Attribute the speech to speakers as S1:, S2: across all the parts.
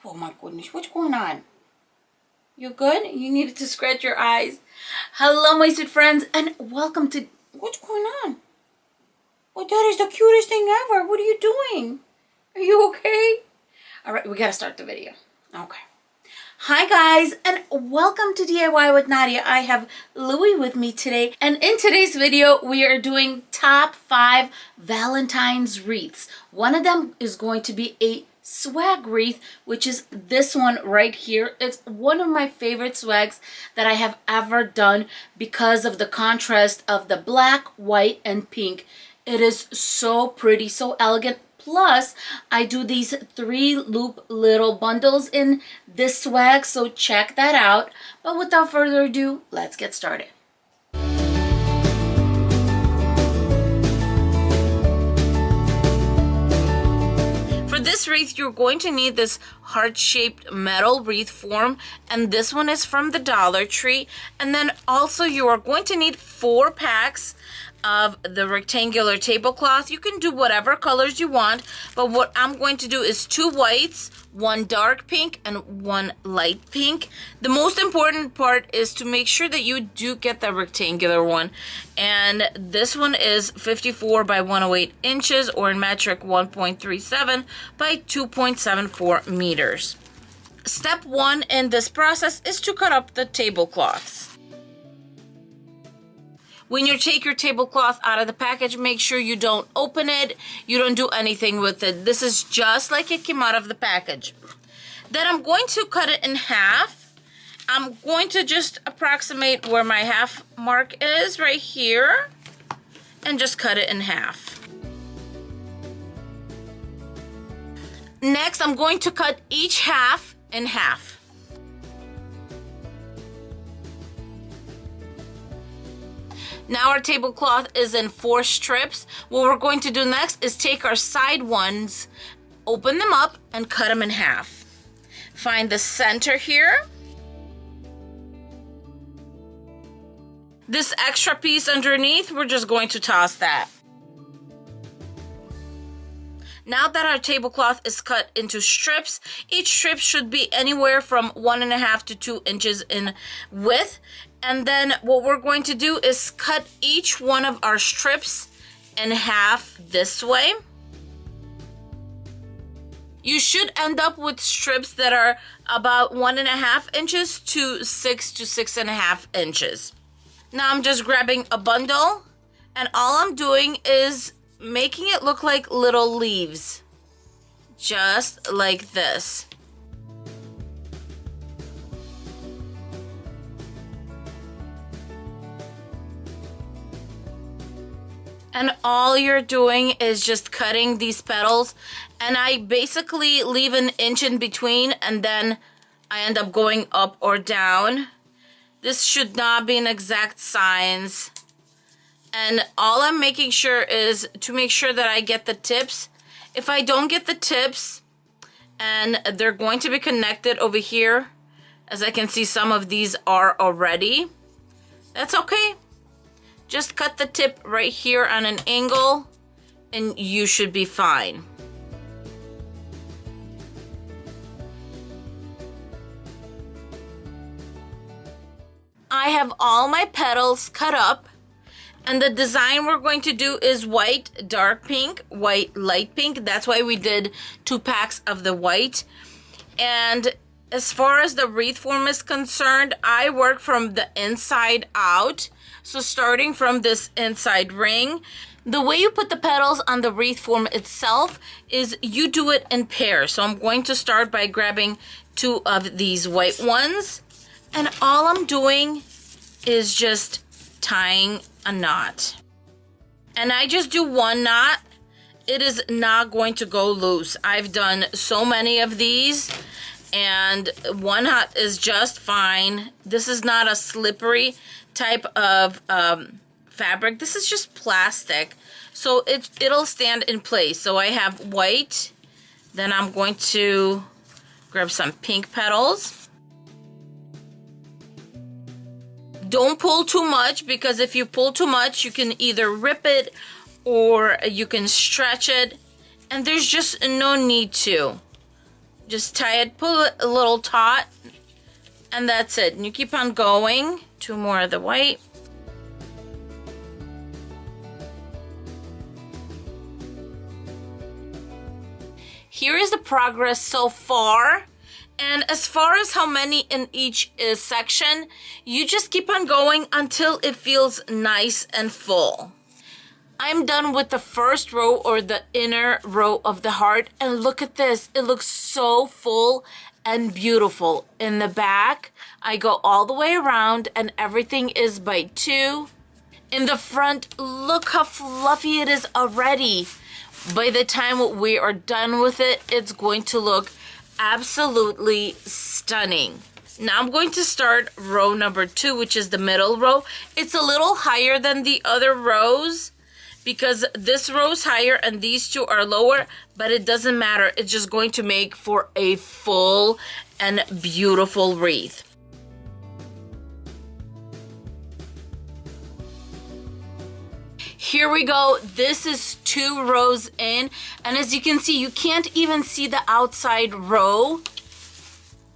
S1: Oh my goodness, what's going on? You good? You needed to scratch your eyes. Hello, my sweet friends, and welcome to... What's going on? Oh, that is the cutest thing ever. What are you doing? Are you okay? All right, we gotta start the video. Okay. Hi guys, and welcome to DIY with Nadia. I have Louie with me today, and in today's video we are doing top 5 Valentine's wreaths. One of them is going to be a swag wreath, which is this one right here. It's one of my favorite swags that I have ever done because of the contrast of the black, white, and pink. It is so pretty, so elegant. Plus, I do these 3-loop little bundles in this swag, so check that out. But without further ado, let's get started. For this wreath, you're going to need this heart-shaped metal wreath form, and this one is from the Dollar Tree. And then also you are going to need 4 packs of the rectangular tablecloth. You can do whatever colors you want, but what I'm going to do is 2 whites, 1 dark pink, and 1 light pink. The most important part is to make sure that you do get the rectangular one, and this one is 54 by 108 inches, or in metric 1.37 by 2.74 meters. Step 1 in this process is to cut up the tablecloths. When you take your tablecloth out of the package, make sure you don't open it. You don't do anything with it. This is just like it came out of the package. Then I'm going to cut it in half. I'm going to just approximate where my half mark is right here and just cut it in half. Next, I'm going to cut each half in half. Now our tablecloth is in 4 strips. What we're going to do next is take our side ones, open them up, and cut them in half. Find the center here. This extra piece underneath, we're just going to toss that. Now that our tablecloth is cut into strips, each strip should be anywhere from 1.5 to 2 inches in width. And then what we're going to do is cut each one of our strips in half this way. You should end up with strips that are about 1.5 inches to 6 to 6.5 inches. Now I'm just grabbing a bundle, and all I'm doing is making it look like little leaves, just like this. And all you're doing is just cutting these petals, and I basically leave an inch in between, and then I end up going up or down. This should not be an exact science, and all I'm making sure is to make sure that I get the tips. If I don't get the tips, and they're going to be connected over here, as I can see some of these are already, that's okay. Just cut the tip right here on an angle and you should be fine. I have all my petals cut up, and the design we're going to do is white, dark pink, white, light pink. That's why we did 2 packs of the white. And as far as the wreath form is concerned, I work from the inside out. So starting from this inside ring, the way you put the petals on the wreath form itself is you do it in pairs. So I'm going to start by grabbing 2 of these white ones, and all I'm doing is just tying a knot. And I just do 1 knot. It is not going to go loose. I've done so many of these, and 1 knot is just fine. This is not a slippery type of fabric. This is just plastic, so it'll stand in place. So I have white, then I'm going to grab some pink petals. Don't pull too much, because if you pull too much, you can either rip it or you can stretch it, and there's just no need to. Just tie it, pull it a little taut, and that's it. And you keep on going. 2 more of the white. Here is the progress so far. And as far as how many in each section, you just keep on going until it feels nice and full. I'm done with the first row or the inner row of the heart, and look at this. It looks so full and beautiful. In the back, I go all the way around and everything is by 2. In the front, look how fluffy it is already. By the time we are done with it, it's going to look absolutely stunning. Now I'm going to start row number 2, which is the middle row. It's a little higher than the other rows because this row is higher and these 2 are lower, but it doesn't matter. It's just going to make for a full and beautiful wreath. Here we go. This is 2 rows in, and as you can see, you can't even see the outside row.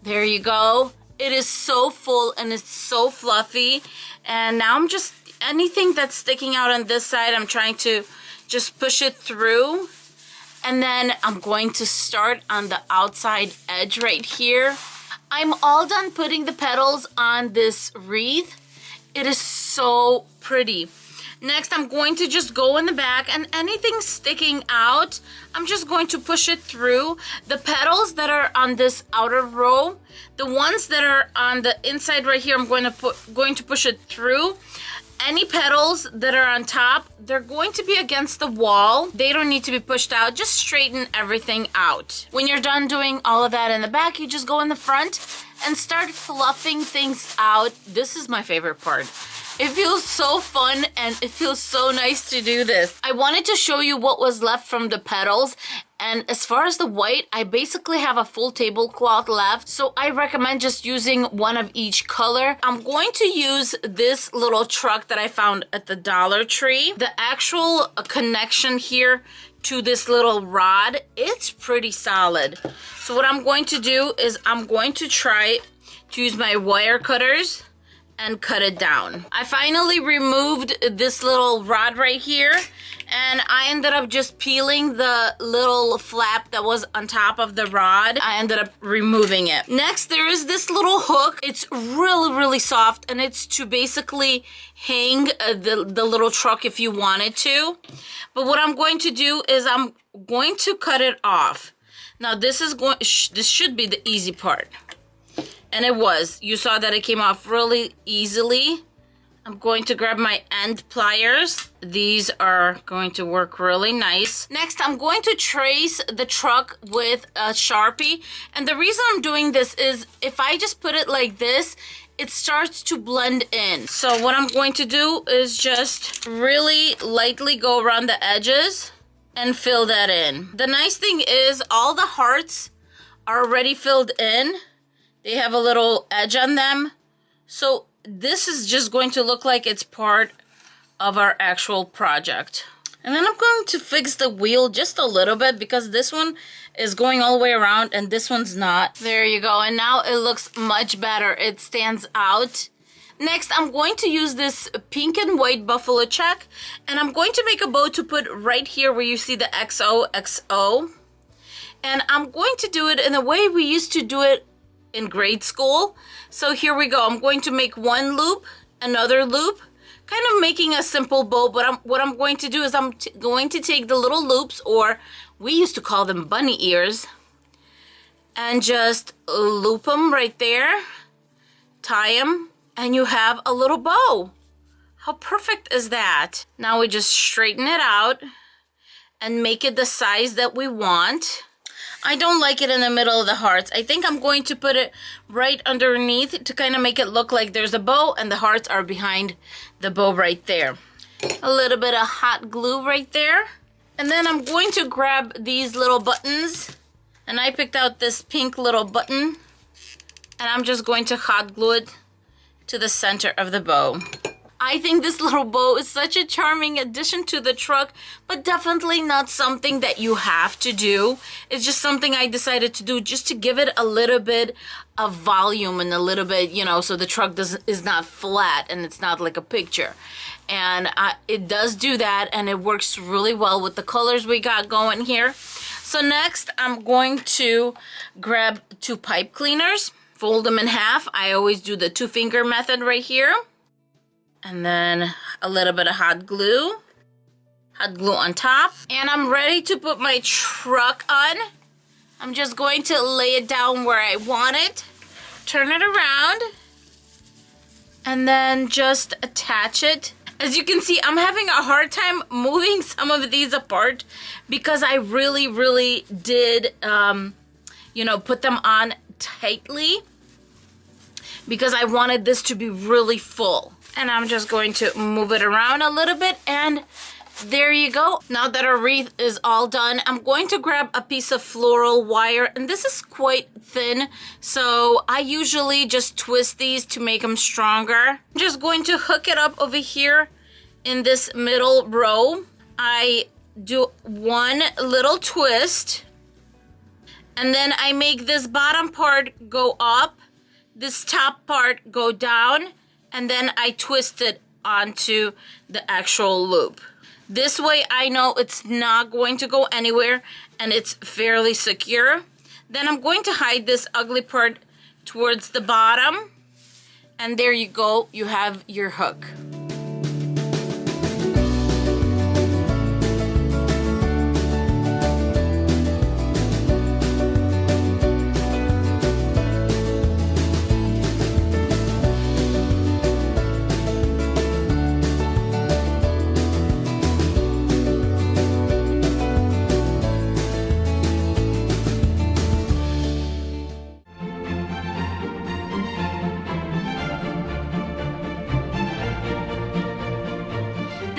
S1: There you go. It is so full and it's so fluffy. And now I'm just, anything that's sticking out on this side, I'm trying to just push it through. And then I'm going to start on the outside edge right here. I'm all done putting the petals on this wreath. It is so pretty. Next, I'm going to just go in the back, and anything sticking out, I'm just going to push it through. The petals that are on this outer row, the ones that are on the inside right here, I'm going to push it through. Any petals that are on top, they're going to be against the wall. They don't need to be pushed out. Just straighten everything out. When you're done doing all of that in the back, you just go in the front and start fluffing things out. This is my favorite part. It feels so fun and it feels so nice to do this. I wanted to show you what was left from the petals, and as far as the white, I basically have a full tablecloth left, so I recommend just using one of each color. I'm going to use this little truck that I found at the Dollar Tree. The actual connection here to this little rod, it's pretty solid. So what I'm going to do is I'm going to try to use my wire cutters and cut it down. I finally removed this little rod right here, and I ended up just peeling the little flap that was on top of the rod. I ended up removing it. Next, there is this little hook. It's really soft, and it's to basically hang the little truck if you wanted to. But what I'm going to do is I'm going to cut it off. Now this should be the easy part. And it was. You saw that it came off really easily. I'm going to grab my end pliers. These are going to work really nice. Next, I'm going to trace the truck with a Sharpie. And the reason I'm doing this is if I just put it like this, it starts to blend in. So what I'm going to do is just really lightly go around the edges and fill that in. The nice thing is all the hearts are already filled in. They have a little edge on them. So this is just going to look like it's part of our actual project. And then I'm going to fix the wheel just a little bit because this one is going all the way around and this one's not. There you go. And now it looks much better. It stands out. Next, I'm going to use this pink and white buffalo check, and I'm going to make a bow to put right here where you see the XOXO. And I'm going to do it in the way we used to do it in grade school. So here we go. I'm going to make one loop, another loop, kind of making a simple bow, but what I'm going to do is I'm going to take the little loops, or we used to call them bunny ears, and just loop them right there, tie them, and you have a little bow. How perfect is that? Now we just straighten it out and make it the size that we want. I don't like it in the middle of the hearts. I think I'm going to put it right underneath to kind of make it look like there's a bow and the hearts are behind the bow right there. A little bit of hot glue right there. And then I'm going to grab these little buttons, and I picked out this pink little button, and I'm just going to hot glue it to the center of the bow. I think this little bow is such a charming addition to the truck, but definitely not something that you have to do. It's just something I decided to do just to give it a little bit of volume and a little bit, you know, so the truck is not flat and it's not like a picture. And it does do that, and it works really well with the colors we got going here. So next, I'm going to grab 2 pipe cleaners, fold them in half. I always do the 2-finger method right here. And then a little bit of hot glue on top. And I'm ready to put my truck on. I'm just going to lay it down where I want it, turn it around, and then just attach it. As you can see, I'm having a hard time moving some of these apart because I really did, you know, put them on tightly because I wanted this to be really full. And I'm just going to move it around a little bit, and there you go. Now that our wreath is all done, I'm going to grab a piece of floral wire, and this is quite thin, so I usually just twist these to make them stronger. I'm just going to hook it up over here in this middle row. I do one little twist, and then I make this bottom part go up, this top part go down, and then I twist it onto the actual loop. This way I know it's not going to go anywhere and it's fairly secure. Then I'm going to hide this ugly part towards the bottom, and there you go, you have your hook.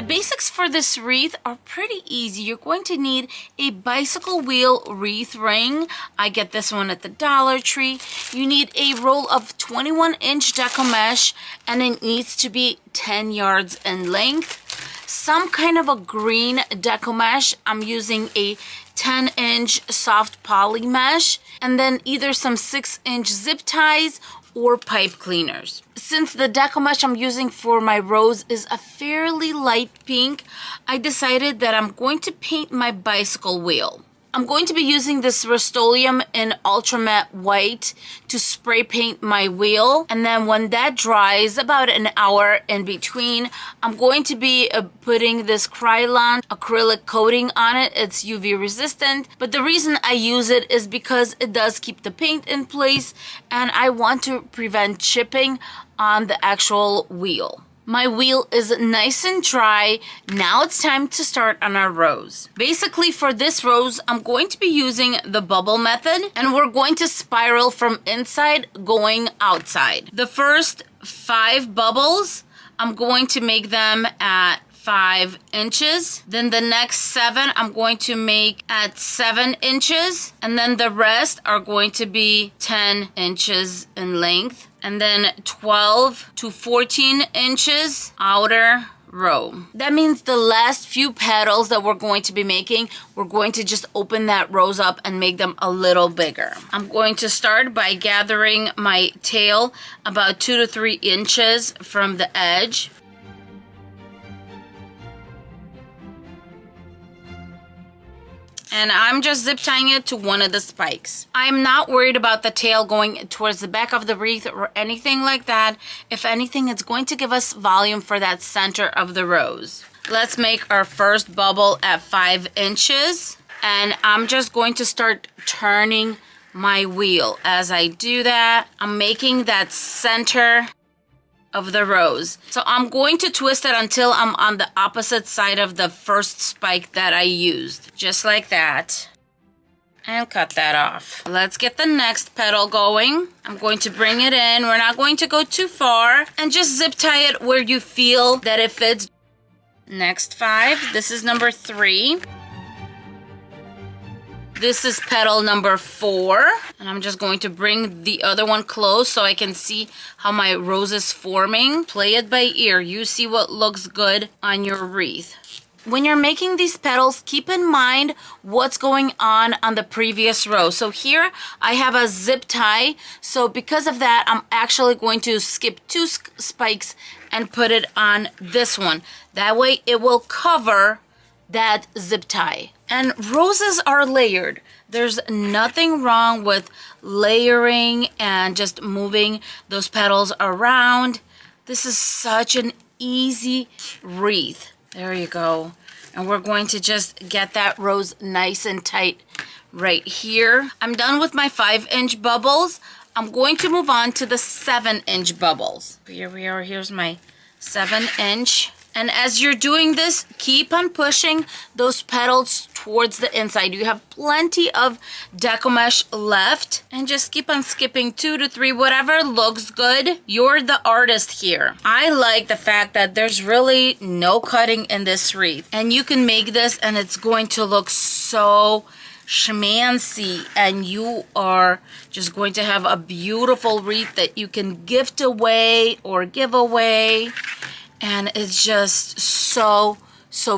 S1: Basics for this wreath are pretty easy. You're going to need a bicycle wheel wreath ring. I get this one at the Dollar Tree. You need a roll of 21-inch deco mesh, and it needs to be 10 yards in length. Some kind of a green deco mesh. I'm using a 10-inch soft poly mesh, and then either some 6-inch zip ties or pipe cleaners. Since the deco mesh I'm using for my rose is a fairly light pink, I decided that I'm going to paint my bicycle wheel. I'm going to be using this Rust-Oleum in Ultra Matte White to spray paint my wheel. And then when that dries, about an hour in between, I'm going to be putting this Krylon acrylic coating on it. It's UV resistant, but the reason I use it is because it does keep the paint in place, and I want to prevent chipping on the actual wheel. My wheel is nice and dry. Now it's time to start on our rose. Basically for this rose, I'm going to be using the bubble method, and we're going to spiral from inside going outside. The first 5 bubbles, I'm going to make them at 5 inches. Then the next 7 I'm going to make at 7 inches. And then the rest are going to be 10 inches in length. And then 12 to 14 inches outer row. That means the last few petals that we're going to be making, we're going to just open that rose up and make them a little bigger. I'm going to start by gathering my tail about 2 to 3 inches from the edge. And I'm just zip tying it to one of the spikes. I'm not worried about the tail going towards the back of the wreath or anything like that. If anything, it's going to give us volume for that center of the rose. Let's make our first bubble at 5 inches. And I'm just going to start turning my wheel. As I do that, I'm making that center of the rose. So I'm going to twist it until I'm on the opposite side of the first spike that I used. Just like that. And cut that off. Let's get the next petal going. I'm going to bring it in. We're not going to go too far. And just zip tie it where you feel that it fits. Next 5. This is number 3. This is petal number 4. And I'm just going to bring the other one close so I can see how my rose is forming. Play it by ear. You see what looks good on your wreath. When you're making these petals, keep in mind what's going on the previous row. So here I have a zip tie. So because of that, I'm actually going to skip 2 spikes and put it on this one. That way it will cover that zip tie. And roses are layered. There's nothing wrong with layering and just moving those petals around. This is such an easy wreath. There you go. And we're going to just get that rose nice and tight right here. I'm done with my 5-inch bubbles. I'm going to move on to the 7-inch bubbles. Here we are. Here's my 7-inch. And as you're doing this, keep on pushing those petals towards the inside. You have plenty of deco mesh left. And just keep on skipping 2 to 3, whatever looks good. You're the artist here. I like the fact that there's really no cutting in this wreath. And you can make this and it's going to look so schmancy, and you are just going to have a beautiful wreath that you can gift away or give away. And it's just so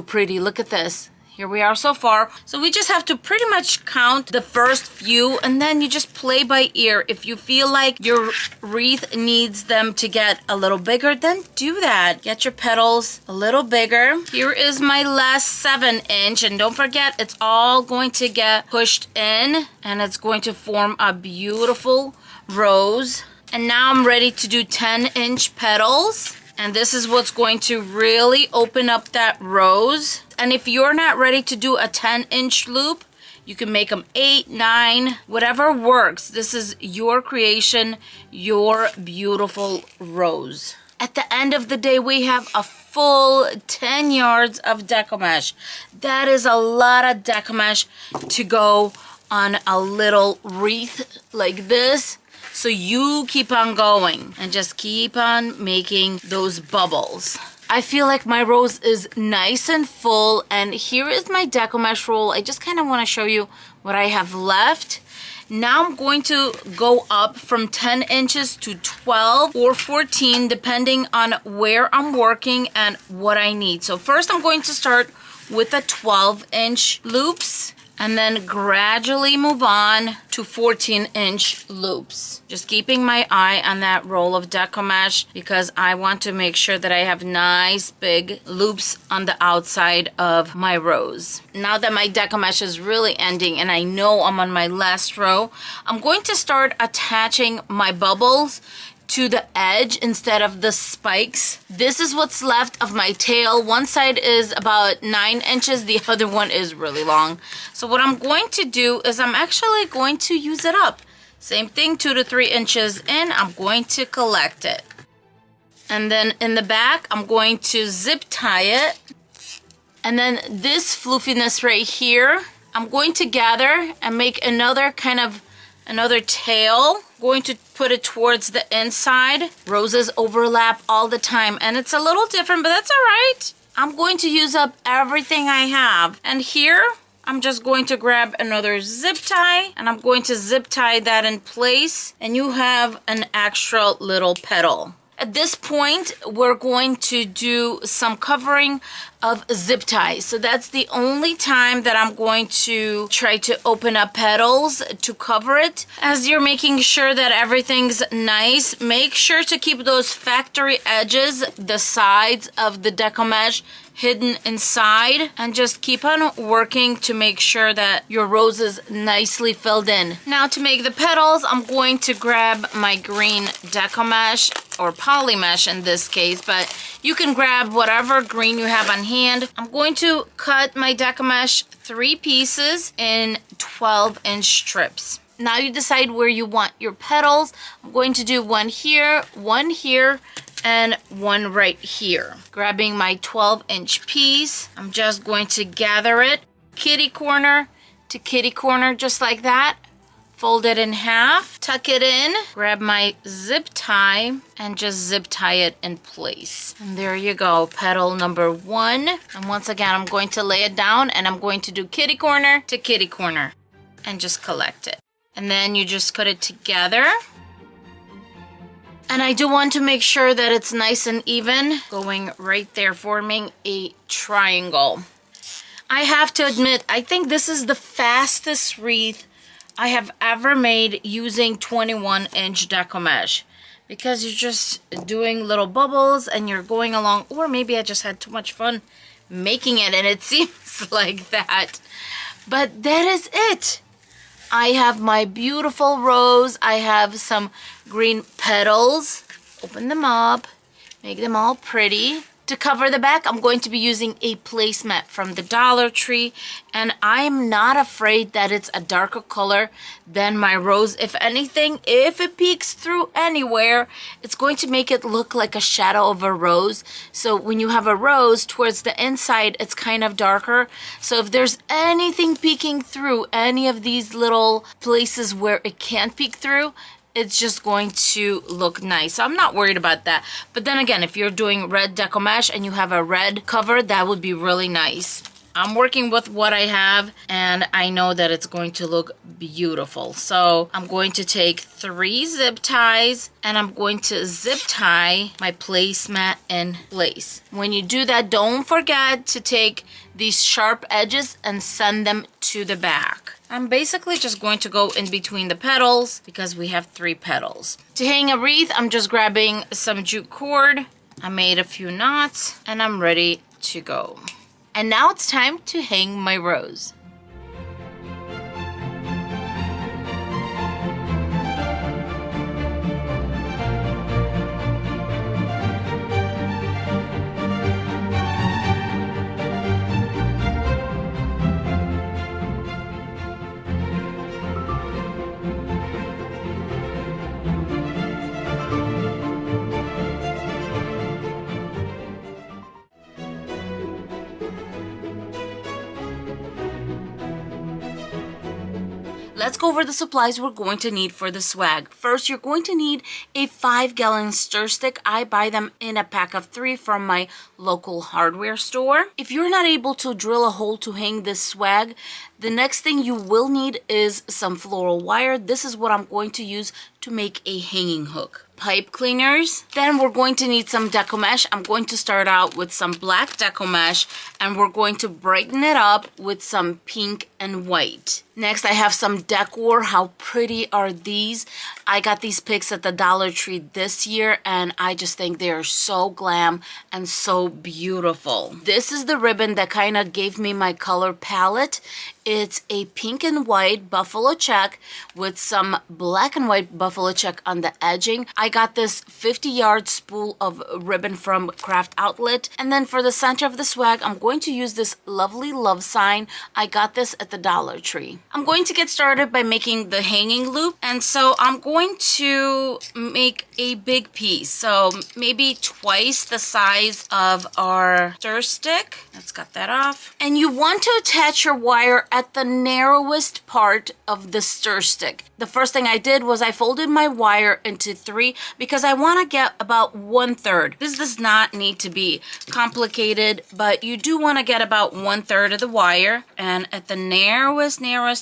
S1: pretty. Look at this. Here we are so far. So we just have to pretty much count the first few, and then you just play by ear. If you feel like your wreath needs them to get a little bigger, then do that. Get your petals a little bigger. Here is my last 7-inch, and don't forget, it's all going to get pushed in, and it's going to form a beautiful rose. And now I'm ready to do 10-inch petals. And this is what's going to really open up that rose. And if you're not ready to do a 10-inch loop, you can make them 8, 9, whatever works. This is your creation, your beautiful rose. At the end of the day, we have a full 10 yards of deco mesh. That is a lot of deco mesh to go on a little wreath like this. So you keep on going and just keep on making those bubbles. I feel like my rose is nice and full, and here is my deco mesh roll. I just kind of want to show you what I have left. Now I'm going to go up from 10 inches to 12 or 14 depending on where I'm working and what I need. So first I'm going to start with the 12-inch loops, and then gradually move on to 14-inch loops. Just keeping my eye on that roll of deco mesh because I want to make sure that I have nice big loops on the outside of my rose. Now that my deco mesh is really ending and I know I'm on my last row, I'm going to start attaching my bubbles to the edge instead of the spikes. This is what's left of my tail. One side is about 9 inches, the other one is really long. So what I'm going to do is I'm actually going to use it up. Same thing, 2 to 3 inches in, I'm going to collect it. And then in the back, I'm going to zip tie it. And then this floofiness right here, I'm going to gather and make another tail. Going to put it towards the inside. Roses overlap all the time and it's a little different, but that's all right. I'm going to use up everything I have. And here, I'm just going to grab another zip tie and I'm going to zip tie that in place, and you have an extra little petal. At this point, we're going to do some covering of zip ties. So that's the only time that I'm going to try to open up petals to cover it. As you're making sure that everything's nice, make sure to keep those factory edges, the sides of the deco mesh, hidden inside, and just keep on working to make sure that your rose is nicely filled in. Now to make the petals, I'm going to grab my green deco mesh, or poly mesh in this case, but you can grab whatever green you have on hand. I'm going to cut my deco mesh 3 pieces in 12-inch strips. Now you decide where you want your petals. I'm going to do one here, and one right here. Grabbing my 12-inch piece, I'm just going to gather it kitty corner to kitty corner, just like that. Fold it in half, tuck it in, grab my zip tie, and just zip tie it in place. And there you go, petal number 1. And once again, I'm going to lay it down and I'm going to do kitty corner to kitty corner. and just collect it. And then you just put it together. And I do want to make sure that it's nice and even, going right there, forming a triangle. I have to admit, I think this is the fastest wreath I have ever made using 21-inch decoupage, because you're just doing little bubbles and you're going along, or maybe I just had too much fun making it and it seems like that. But that is it. I have my beautiful rose. I have some green petals. Open them up, make them all pretty. To cover the back, I'm going to be using a placemat from the Dollar Tree, and I'm not afraid that it's a darker color than my rose. If anything, if it peeks through anywhere, it's going to make it look like a shadow of a rose. So when you have a rose, towards the inside, it's kind of darker. So if there's anything peeking through any of these little places where it can't peek through, it's just going to look nice. So I'm not worried about that. But then again, if you're doing red decoupage and you have a red cover, that would be really nice. I'm working with what I have, and I know that it's going to look beautiful. So I'm going to take 3 zip ties, and I'm going to zip tie my placemat in place. When you do that, don't forget to take these sharp edges and send them to the back. I'm basically just going to go in between the petals because we have 3 petals. To hang a wreath, I'm just grabbing some jute cord. I made a few knots and I'm ready to go. And now it's time to hang my rose. Let's go over the supplies we're going to need for the swag. First, you're going to need a 5-gallon stir stick. I buy them in a pack of 3 from my local hardware store. If you're not able to drill a hole to hang this swag, the next thing you will need is some floral wire. This is what I'm going to use to make a hanging hook. Pipe cleaners. Then we're going to need some decoupage. I'm going to start out with some black decoupage, and we're going to brighten it up with some pink and white. Next, I have some decor. How pretty are these? I got these picks at the Dollar Tree this year, and I just think they are so glam and so beautiful. This is the ribbon that kind of gave me my color palette. It's a pink and white buffalo check with some black and white buffalo check on the edging. I got this 50-yard spool of ribbon from Craft Outlet. And then for the center of the swag, I'm going to use this lovely love sign. I got this at the Dollar Tree. I'm going to get started by making the hanging loop. And so I'm going to make a big piece. So maybe twice the size of our stir stick. Let's cut that off. And you want to attach your wire at the narrowest part of the stir stick. The first thing I did was I folded my wire into 3 because I want to get about 1/3. This does not need to be complicated, but you do want to get about 1/3 of the wire. And at the narrowest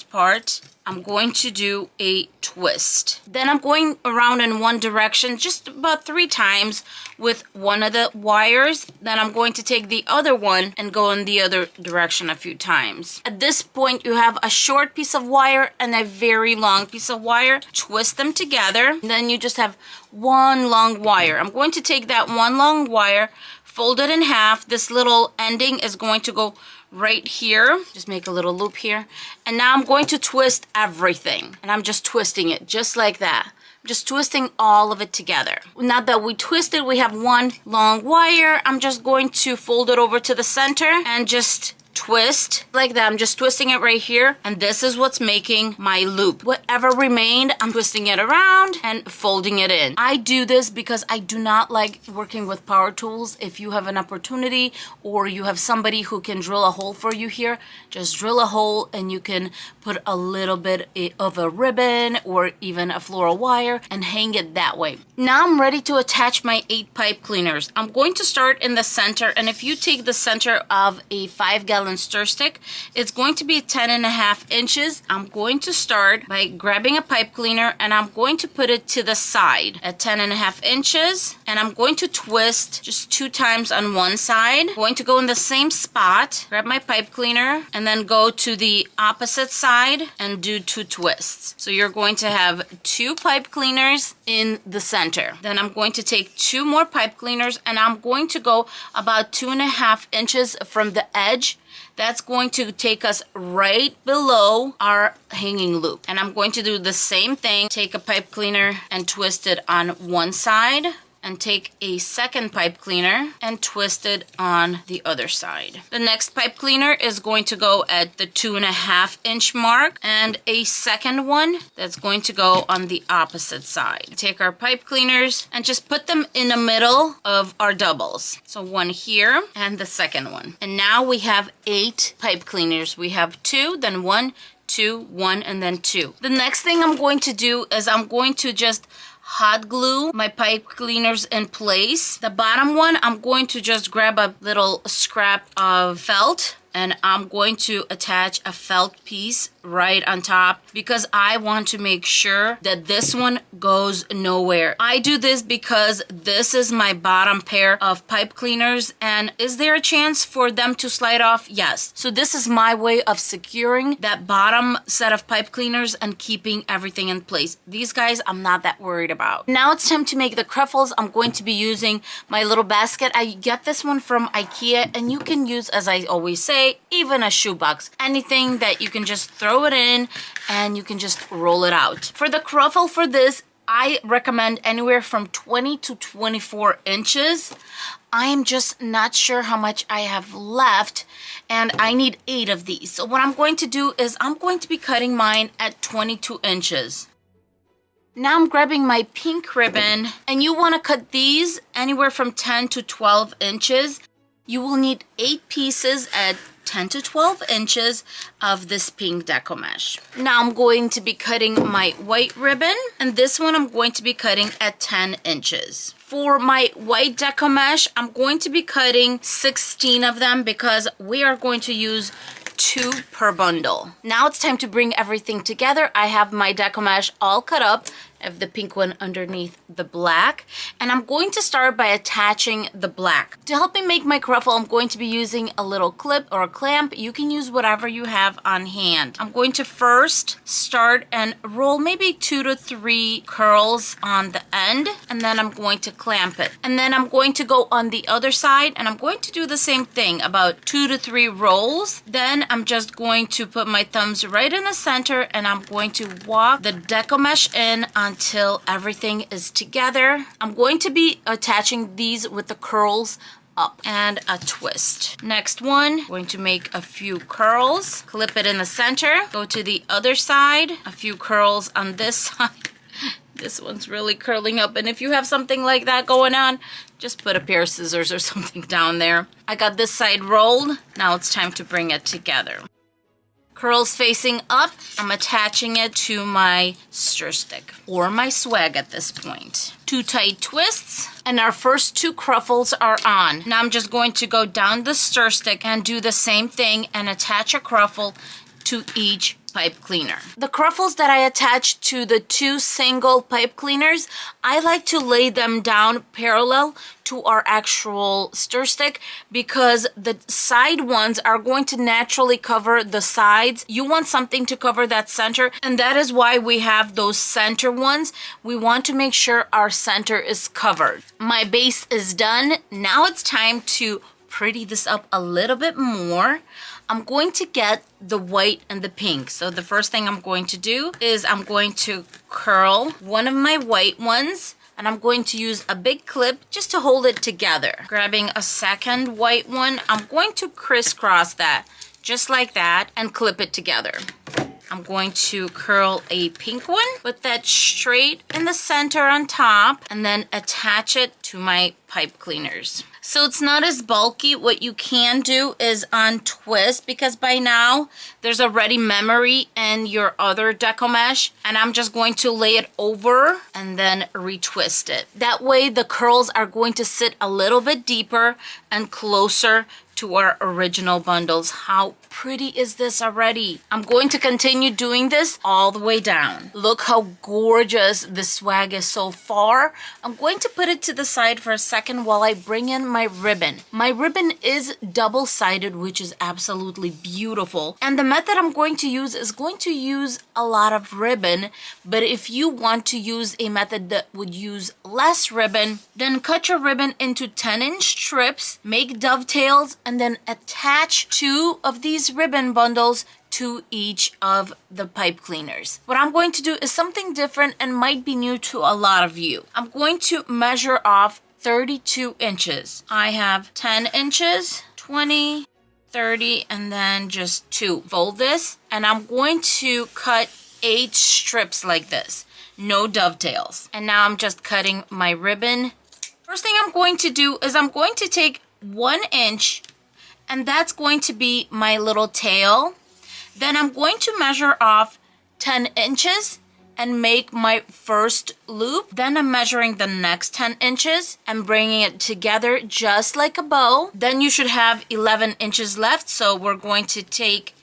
S1: part, I'm going to do a twist. Then I'm going around in one direction just about 3 times with one of the wires. Then I'm going to take the other one and go in the other direction a few times. At this point, you have a short piece of wire and a very long piece of wire. Twist them together. Then you just have one long wire. I'm going to take that one long wire, fold it in half. This little ending is going to go right here. Just make a little loop here. And now I'm going to twist everything. And I'm just twisting it just like that. I'm just twisting all of it together. Now that we twisted, we have one long wire. I'm just going to fold it over to the center and just twist like that. I'm just twisting it right here, and this is what's making my loop. Whatever remained, I'm twisting it around and folding it in. I do this because I do not like working with power tools. If you have an opportunity or you have somebody who can drill a hole for you here, just drill a hole and you can put a little bit of a ribbon or even a floral wire and hang it that way. Now I'm ready to attach my 8 pipe cleaners. I'm going to start in the center, and if you take the center of a 5-gallon Allen stir stick. It's going to be 10.5 inches. I'm going to start by grabbing a pipe cleaner and I'm going to put it to the side at 10.5 inches, and I'm going to twist just 2 times on one side. I'm going to go in the same spot, grab my pipe cleaner, and then go to the opposite side and do 2 twists. So you're going to have 2 pipe cleaners in the center. Then I'm going to take 2 more pipe cleaners and I'm going to go about 2.5 inches from the edge. That's going to take us right below our hanging loop. And I'm going to do the same thing. Take a pipe cleaner and twist it on one side, and take a second pipe cleaner and twist it on the other side. The next pipe cleaner is going to go at the 2.5 inch mark, and a second one that's going to go on the opposite side. Take our pipe cleaners and just put them in the middle of our doubles. So one here and the second one. And now we have 8 pipe cleaners. We have 2, then 1, 2, 1, and then 2. The next thing I'm going to do is I'm going to just hot glue my pipe cleaners in place. The bottom one, I'm going to just grab a little scrap of felt and I'm going to attach a felt piece right on top because I want to make sure that this one goes nowhere. I do this because this is my bottom pair of pipe cleaners, and is there a chance for them to slide off? Yes. So this is my way of securing that bottom set of pipe cleaners and keeping everything in place. These guys I'm not that worried about. Now it's time to make the cruffles. I'm going to be using my little basket. I get this one from IKEA, and you can use, as I always say, even a shoebox. Anything that you can just throw it in and you can just roll it out. For the cruffle for this, I recommend anywhere from 20 to 24 inches. I am just not sure how much I have left, and I need 8 of these. So what I'm going to do is I'm going to be cutting mine at 22 inches. Now I'm grabbing my pink ribbon, and you want to cut these anywhere from 10 to 12 inches. You will need 8 pieces at 10 to 12 inches of this pink deco mesh. Now I'm going to be cutting my white ribbon, and this one I'm going to be cutting at 10 inches. For my white deco mesh, I'm going to be cutting 16 of them because we are going to use 2 per bundle. Now it's time to bring everything together. I have my deco mesh all cut up. I have the pink one underneath the black, and I'm going to start by attaching the black. To help me make my cruffle, I'm going to be using a little clip or a clamp. You can use whatever you have on hand. I'm going to first start and roll maybe 2 to 3 curls on the end, and then I'm going to clamp it. And then I'm going to go on the other side, and I'm going to do the same thing, about 2 to 3 rolls. Then I'm just going to put my thumbs right in the center, and I'm going to walk the deco mesh in until everything is together. I'm going to be attaching these with the curls up and a twist. Next one, going to make a few curls, clip it in the center, go to the other side, a few curls on this side. This one's really curling up, and if you have something like that going on, just put a pair of scissors or something down there. I got this side rolled. Now it's time to bring it together. Curls facing up, I'm attaching it to my stir stick or my swag at this point. 2 tight twists, and our first 2 cruffles are on. Now I'm just going to go down the stir stick and do the same thing and attach a cruffle to each pipe cleaner. The cruffles that I attach to the 2 single pipe cleaners, I like to lay them down parallel to our actual stir stick because the side ones are going to naturally cover the sides. You want something to cover that center, and that is why we have those center ones. We want to make sure our center is covered. My base is done. Now it's time to pretty this up a little bit more. I'm going to get the white and the pink. So the first thing I'm going to do is I'm going to curl one of my white ones, and I'm going to use a big clip just to hold it together. Grabbing a second white one, I'm going to crisscross that just like that and clip it together. I'm going to curl a pink one, put that straight in the center on top, and then attach it to my pipe cleaners. So it's not as bulky. What you can do is untwist, because by now there's already memory in your other deco mesh, and I'm just going to lay it over and then retwist it. That way the curls are going to sit a little bit deeper and closer to our original bundles. How pretty is this already? I'm going to continue doing this all the way down. Look how gorgeous this swag is so far. I'm going to put it to the side for a second while I bring in my ribbon. My ribbon is double-sided, which is absolutely beautiful. And the method I'm going to use is going to use a lot of ribbon, but if you want to use a method that would use less ribbon, then cut your ribbon into 10-inch strips, make dovetails, and then attach 2 of these ribbon bundles to each of the pipe cleaners. What I'm going to do is something different and might be new to a lot of you. I'm going to measure off 32 inches. I have 10 inches, 20, 30, and then just 2. Fold this, and I'm going to cut 8 strips like this. No dovetails. And now I'm just cutting my ribbon. First thing I'm going to do is I'm going to take 1 inch, and that's going to be my little tail. Then I'm going to measure off 10 inches and make my first loop. Then I'm measuring the next 10 inches and bringing it together just like a bow. Then you should have 11 inches left. So we're going to take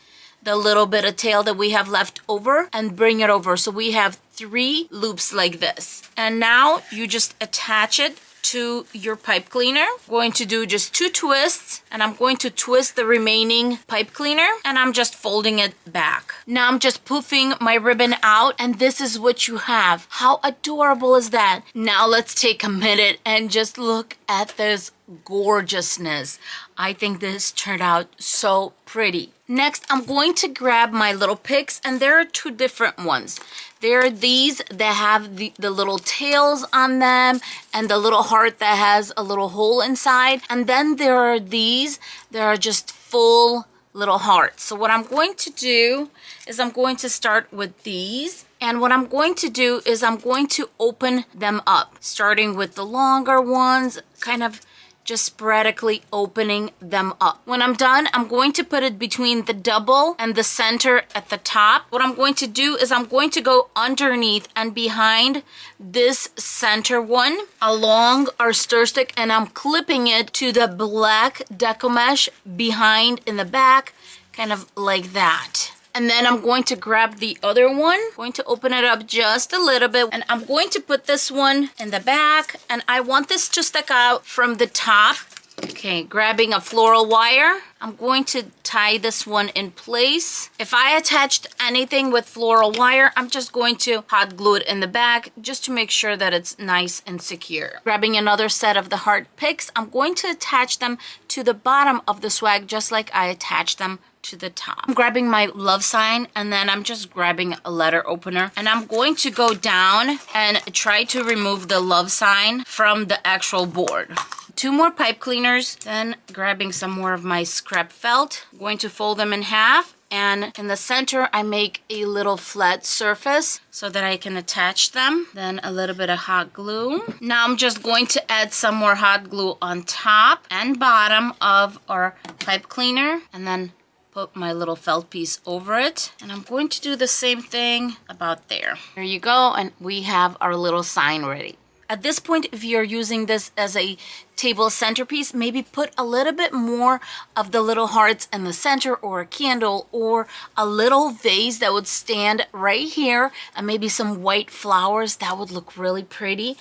S1: the little bit of tail that we have left over and bring it over. So we have 3 loops like this. And now you just attach it to your pipe cleaner. I'm going to do just 2 twists, and I'm going to twist the remaining pipe cleaner, and I'm just folding it back. Now I'm just poofing my ribbon out, and this is what you have. How adorable is that? Now let's take a minute and just look at this gorgeousness. I think this turned out so pretty. Next, I'm going to grab my little picks, and there are 2 different ones. There are these that have the little tails on them and the little heart that has a little hole inside. And then there are these that are just full little hearts. So what I'm going to do is I'm going to start with these. And what I'm going to do is I'm going to open them up, starting with the longer ones, kind of just sporadically opening them up. When I'm done, I'm going to put it between the double and the center at the top. What I'm going to do is I'm going to go underneath and behind this center one along our stir stick, and I'm clipping it to the black deco mesh behind in the back, kind of like that. And then I'm going to grab the other one, going to open it up just a little bit, and I'm going to put this one in the back, and I want this to stick out from the top. Okay, grabbing a floral wire, I'm going to tie this one in place. If I attached anything with floral wire, I'm just going to hot glue it in the back just to make sure that it's nice and secure. Grabbing another set of the heart picks, I'm going to attach them to the bottom of the swag just like I attached them to the top. I'm grabbing my love sign, and then I'm just grabbing a letter opener, and I'm going to go down and try to remove the love sign from the actual board. 2 more pipe cleaners, then grabbing some more of my scrap felt. I'm going to fold them in half, and in the center I make a little flat surface so that I can attach them. Then a little bit of hot glue. Now I'm just going to add some more hot glue on top and bottom of our pipe cleaner, and then put my little felt piece over it. And I'm going to do the same thing about there. There you go, and we have our little sign ready. At this point, if you're using this as a table centerpiece, maybe put a little bit more of the little hearts in the center, or a candle, or a little vase that would stand right here, and maybe some white flowers. That would look really pretty.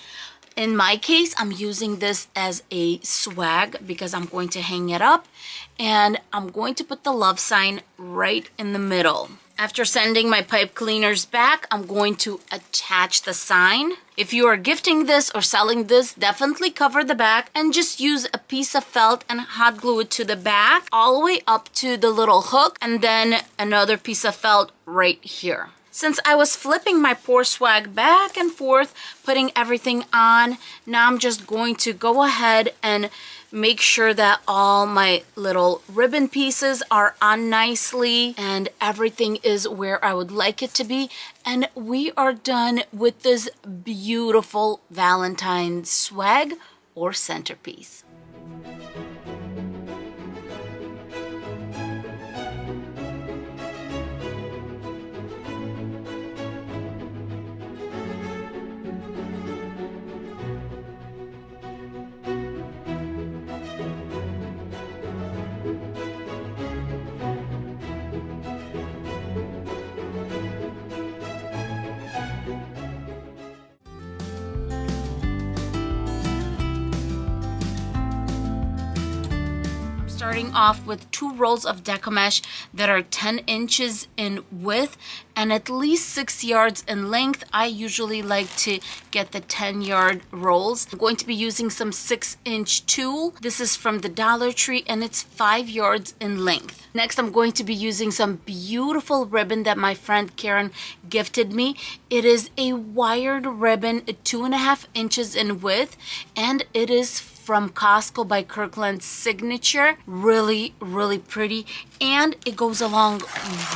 S1: In my case, I'm using this as a swag because I'm going to hang it up, and I'm going to put the love sign right in the middle. After sending my pipe cleaners back, I'm going to attach the sign. If you are gifting this or selling this, definitely cover the back and just use a piece of felt and hot glue it to the back all the way up to the little hook, and then another piece of felt right here. Since I was flipping my poor swag back and forth, putting everything on, now I'm just going to go ahead and make sure that all my little ribbon pieces are on nicely and everything is where I would like it to be. And we are done with this beautiful Valentine swag or centerpiece. starting off with 2 rolls of decomesh that are 10 inches in width and at least 6 yards in length. I usually like to get the 10-yard rolls. I'm going to be using some 6-inch tulle. This is from the Dollar Tree and it's 5 yards in length. Next, I'm going to be using some beautiful ribbon that my friend Karen gifted me. It is a wired ribbon, 2.5 inches in width, and it is from Costco by Kirkland's Signature. Really, really pretty. And it goes along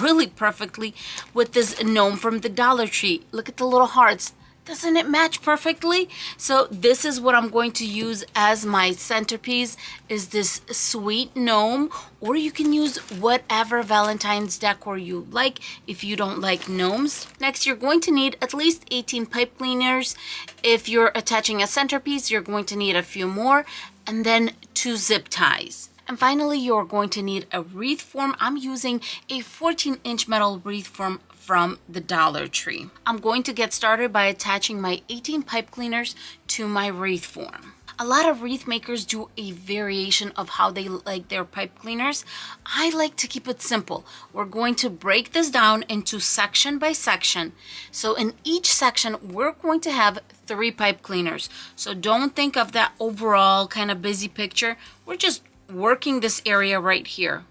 S1: really perfectly with this gnome from the Dollar Tree. Look at the little hearts. Doesn't it match perfectly? So this is what I'm going to use as my centerpiece, is this sweet gnome, or you can use whatever Valentine's decor you like if you don't like gnomes. Next, you're going to need at least 18 pipe cleaners. If you're attaching a centerpiece, you're going to need a few more, and then 2 zip ties. And finally, you're going to need a wreath form. I'm using a 14-inch metal wreath form from the Dollar Tree. I'm going to get started by attaching my 18 pipe cleaners to my wreath form. A lot of wreath makers do a variation of how they like their pipe cleaners. I like to keep it simple. We're going to break this down into section by section. So in each section, we're going to have 3 pipe cleaners. So don't think of that overall kind of busy picture. We're just working this area right here.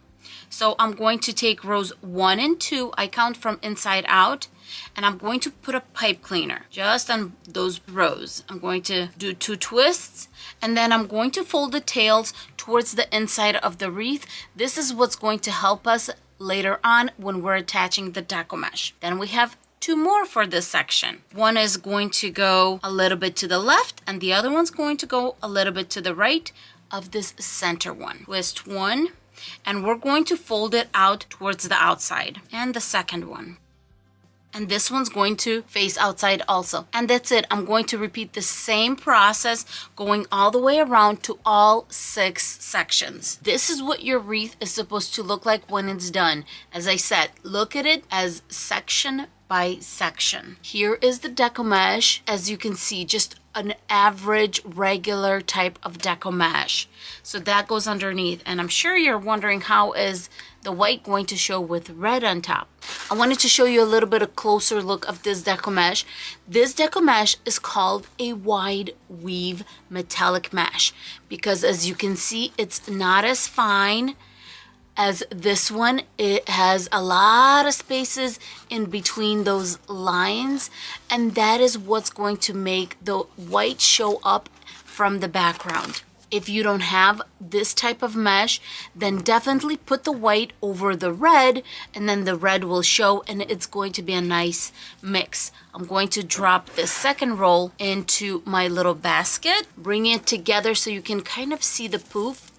S1: So I'm going to take rows 1 and 2, I count from inside out, and I'm going to put a pipe cleaner just on those rows. I'm going to do 2 twists, and then I'm going to fold the tails towards the inside of the wreath. This is what's going to help us later on when we're attaching the decomesh. Then we have 2 more for this section. One is going to go a little bit to the left, and the other one's going to go a little bit to the right of this center one. Twist 1, and we're going to fold it out towards the outside. And the second one. And this one's going to face outside also. And that's it. I'm going to repeat the same process going all the way around to all 6 sections. This is what your wreath is supposed to look like when it's done. As I said, look at it as section by section. Here is the decomesh. As you can see, just an average regular type of decomesh. So that goes underneath, and I'm sure you're wondering, how is the white going to show with red on top? I wanted to show you a little bit of closer look of this decomesh. This decomesh is called a wide weave metallic mesh because, as you can see, it's not as fine as this one. It has a lot of spaces in between those lines, and that is what's going to make the white show up from the background. If you don't have this type of mesh, then definitely put the white over the red, and then the red will show, and it's going to be a nice mix. I'm going to drop the second roll into my little basket, bring it together so you can kind of see the poof.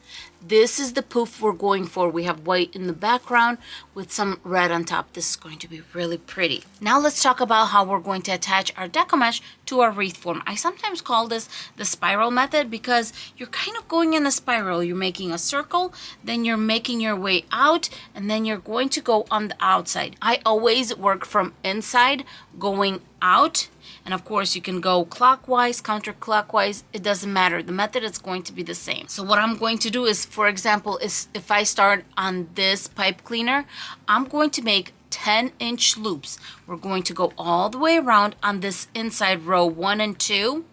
S1: This is the poof we're going for. We have white in the background with some red on top. This is going to be really pretty. Now let's talk about how we're going to attach our decomesh to our wreath form. I sometimes call this the spiral method because you're kind of going in a spiral. You're making a circle, then you're making your way out, and then you're going to go on the outside. I always work from inside going out. And of course, you can go clockwise, counterclockwise. It doesn't matter. The method is going to be the same. So what I'm going to do is, for example, is if I start on this pipe cleaner, I'm going to make 10-inch loops. We're going to go all the way around on this inside row 1 and 2.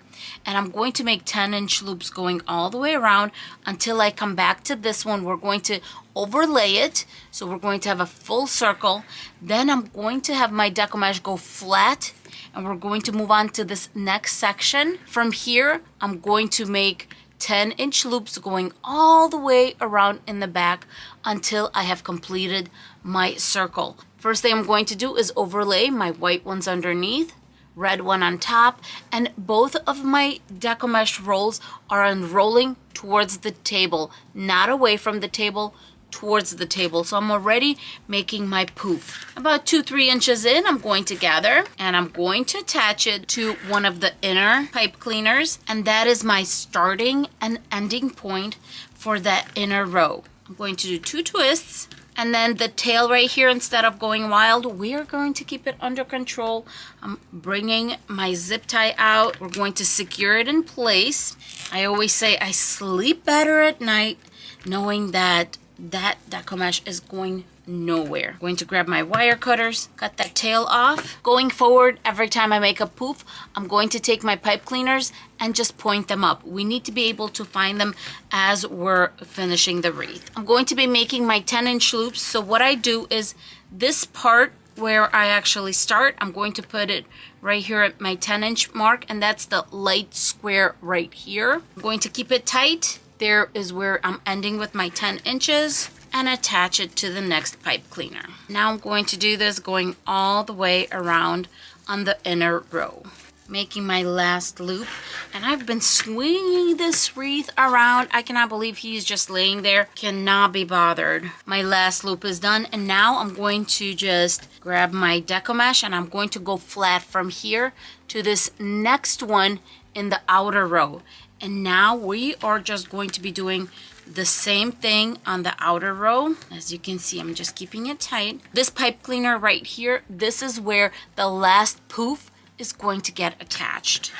S1: And I'm going to make 10-inch loops going all the way around until I come back to this one. We're going to overlay it. So we're going to have a full circle. Then I'm going to have my decomesh go flat, and we're going to move on to this next section. From here, I'm going to make 10-inch loops going all the way around in the back until I have completed my circle. First thing I'm going to do is overlay my white ones underneath, red one on top, and both of my decomesh rolls are unrolling towards the table, not away from the table, towards the table. So I'm already making my poof. About 2-3 inches in, I'm going to gather, and I'm going to attach it to one of the inner pipe cleaners, and that is my starting and ending point for that inner row. I'm going to do 2 twists, and then the tail right here, instead of going wild, we are going to keep it under control. I'm bringing my zip tie out. We're going to secure it in place. I always say I sleep better at night knowing that that deco mesh is going nowhere. Going to grab my wire cutters, cut that tail off. Going forward, every time I make a poof, I'm going to take my pipe cleaners and just point them up. We need to be able to find them as we're finishing the wreath. I'm going to be making my 10-inch loops. So what I do is this part where I actually start, I'm going to put it right here at my 10-inch mark, and that's the light square right here. I'm going to keep it tight. There is where I'm ending with my 10 inches and attach it to the next pipe cleaner. Now I'm going to do this going all the way around on the inner row, making my last loop. And I've been swinging this wreath around. I cannot believe he's just laying there. Cannot be bothered. My last loop is done, and now I'm going to just grab my deco mesh and I'm going to go flat from here to this next one in the outer row. And now we are just going to be doing the same thing on the outer row. As you can see, I'm just keeping it tight. This pipe cleaner right here, this is where the last poof is going to get attached.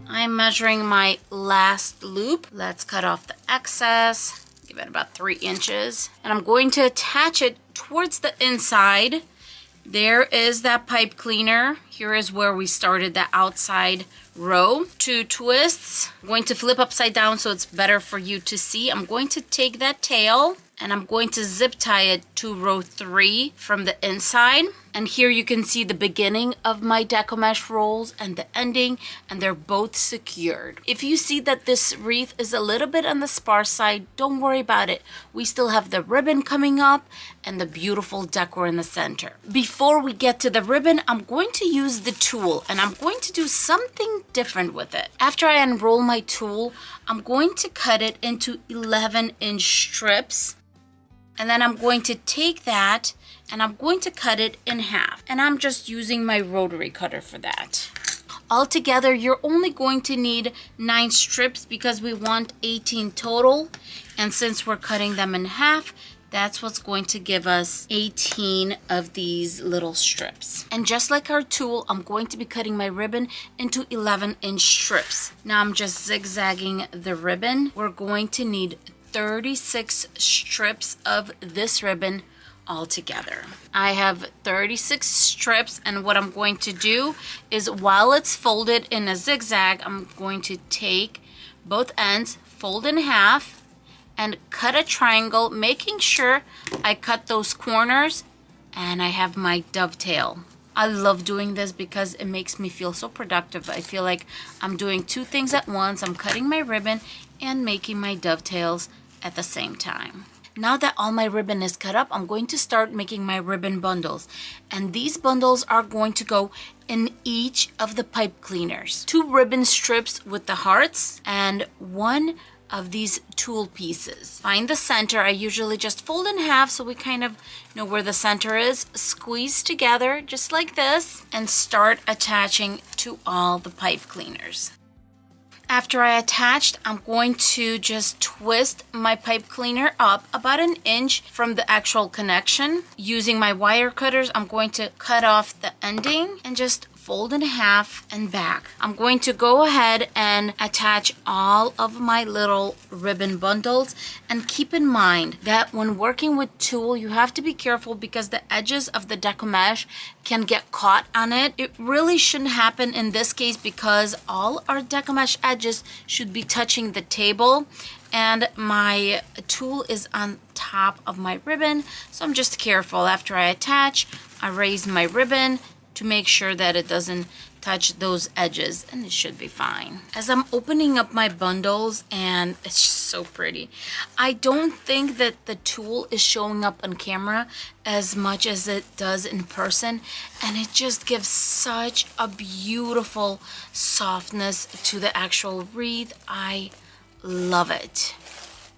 S1: I'm measuring my last loop. Let's cut off the excess, give it about 3 inches. And I'm going to attach it towards the inside. There is that pipe cleaner. Here is where we started the outside row. 2 twists. I'm going to flip upside down so it's better for you to see. I'm going to take that tail and I'm going to zip tie it to row 3 from the inside. And here you can see the beginning of my deco mesh rolls and the ending, and they're both secured. If you see that this wreath is a little bit on the sparse side, don't worry about it. We still have the ribbon coming up and the beautiful decor in the center. Before we get to the ribbon, I'm going to use the tool and I'm going to do something different with it. After I unroll my tool, I'm going to cut it into 11-inch strips. And then I'm going to take that and I'm going to cut it in half. And I'm just using my rotary cutter for that. Altogether, you're only going to need 9 strips because we want 18 total. And since we're cutting them in half, that's what's going to give us 18 of these little strips. And just like our tool, I'm going to be cutting my ribbon into 11-inch strips. Now I'm just zigzagging the ribbon. We're going to need 36 strips of this ribbon altogether. I have 36 strips, and what I'm going to do is while it's folded in a zigzag, I'm going to take both ends, fold in half, and cut a triangle, making sure I cut those corners, and I have my dovetail. I love doing this because it makes me feel so productive. I feel like I'm doing 2 things at once. I'm cutting my ribbon and making my dovetails at the same time. Now that all my ribbon is cut up, I'm going to start making my ribbon bundles. And these bundles are going to go in each of the pipe cleaners. 2 ribbon strips with the hearts and 1 of these tool pieces. Find the center. I usually just fold in half so we kind of know where the center is. Squeeze together just like this and start attaching to all the pipe cleaners. After I attached, I'm going to just twist my pipe cleaner up about 1 inch from the actual connection. Using my wire cutters, I'm going to cut off the ending and just fold in half and back. I'm going to go ahead and attach all of my little ribbon bundles, and keep in mind that when working with tulle, you have to be careful because the edges of the deco mesh can get caught on it. It really shouldn't happen in this case because all our deco mesh edges should be touching the table, and my tool is on top of my ribbon, so I'm just careful. After I attach, I raise my ribbon to make sure that it doesn't touch those edges, and it should be fine. As I'm opening up my bundles, and it's just so pretty. I don't think that the tool is showing up on camera as much as it does in person, and it just gives such a beautiful softness to the actual wreath. I love it.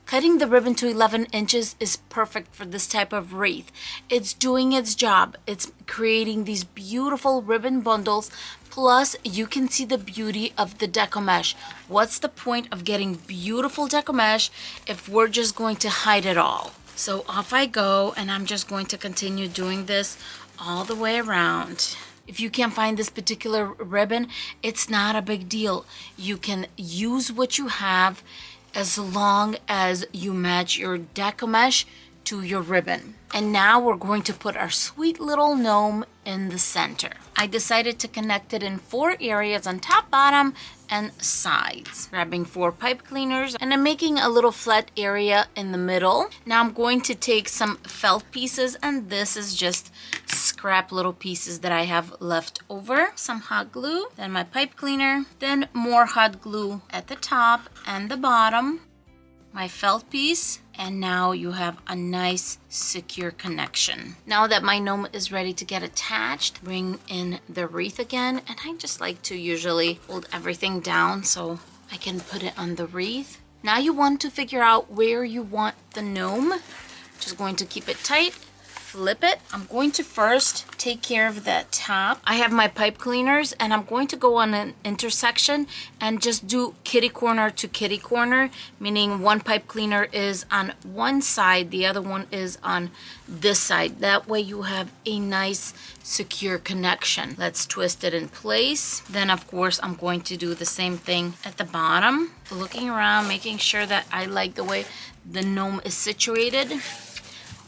S1: Cutting the ribbon to 11 inches is perfect for this type of wreath. It's doing its job. It's creating these beautiful ribbon bundles. Plus, you can see the beauty of the deco mesh. What's the point of getting beautiful deco mesh if we're just going to hide it all? So off I go, and I'm just going to continue doing this all the way around. If you can't find this particular ribbon, it's not a big deal. You can use what you have as long as you match your deco mesh to your ribbon. And now we're going to put our sweet little gnome in the center. I decided to connect it in 4 areas on top, bottom, and sides. Grabbing 4 pipe cleaners, and I'm making a little flat area in the middle. Now I'm going to take some felt pieces, and this is just scrap little pieces that I have left over. Some hot glue, then my pipe cleaner, then more hot glue at the top and the bottom, my felt piece, and now you have a nice secure connection. Now that my gnome is ready to get attached, bring in the wreath again, and I just like to usually hold everything down so I can put it on the wreath. Now you want to figure out where you want the gnome. Just going to keep it tight, flip it. I'm going to first take care of that top. I have my pipe cleaners, and I'm going to go on an intersection and just do kitty corner to kitty corner, meaning one pipe cleaner is on one side, the other one is on this side. That way you have a nice secure connection. Let's twist it in place. Then of course I'm going to do the same thing at the bottom, looking around, making sure that I like the way the gnome is situated.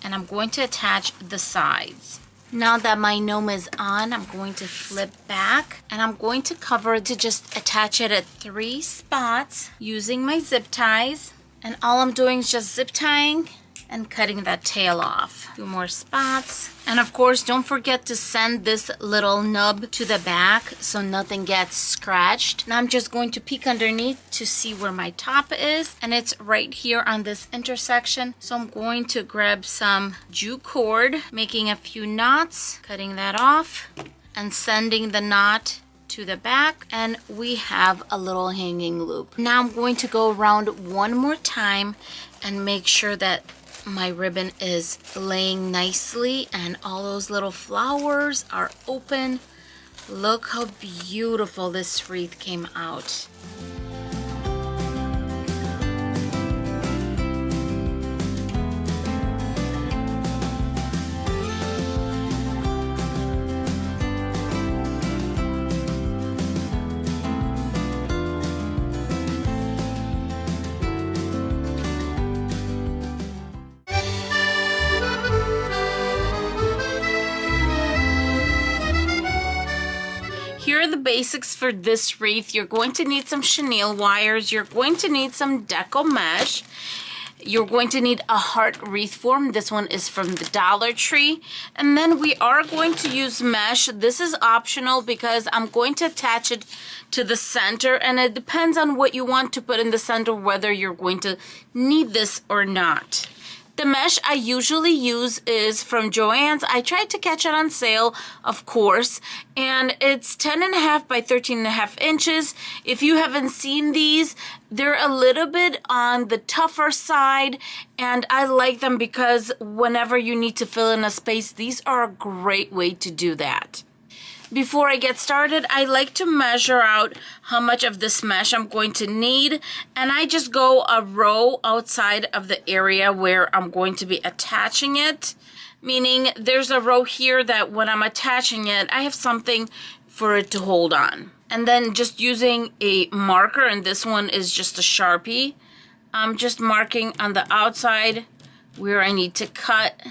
S1: And I'm going to attach the sides. Now that my gnome is on, I'm going to flip back, and I'm going to cover to just attach it at 3 spots using my zip ties. And all I'm doing is just zip tying and cutting that tail off. 2 more spots. And of course, don't forget to send this little nub to the back so nothing gets scratched. Now I'm just going to peek underneath to see where my top is, and it's right here on this intersection. So I'm going to grab some jute cord, making a few knots, cutting that off, and sending the knot to the back, and we have a little hanging loop. Now I'm going to go around one more time and make sure that my ribbon is laying nicely and all those little flowers are open. Look how beautiful this wreath came out. Here are the basics for this wreath. You're going to need some chenille wires. You're going to need some deco mesh. You're going to need a heart wreath form. This one is from the Dollar Tree. And then we are going to use mesh. This is optional because I'm going to attach it to the center, and it depends on what you want to put in the center, whether you're going to need this or not. The mesh I usually use is from Joann's. I tried to catch it on sale, of course, and it's 10.5 by 13.5 inches. If you haven't seen these, they're a little bit on the tougher side, and I like them because whenever you need to fill in a space, these are a great way to do that. Before I get started, I like to measure out how much of this mesh I'm going to need, and I just go a row outside of the area where I'm going to be attaching it, meaning there's a row here that when I'm attaching it, I have something for it to hold on. And then just using a marker, and this one is just a Sharpie, I'm just marking on the outside where I need to cut.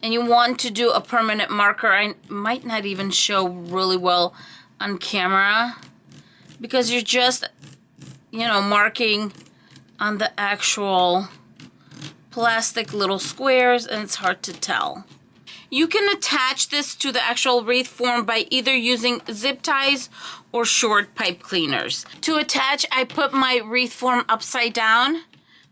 S1: And you want to do a permanent marker. I might not even show really well on camera because you're just, marking on the actual plastic little squares, and it's hard to tell. You can attach this to the actual wreath form by either using zip ties or short pipe cleaners. To attach, I put my wreath form upside down.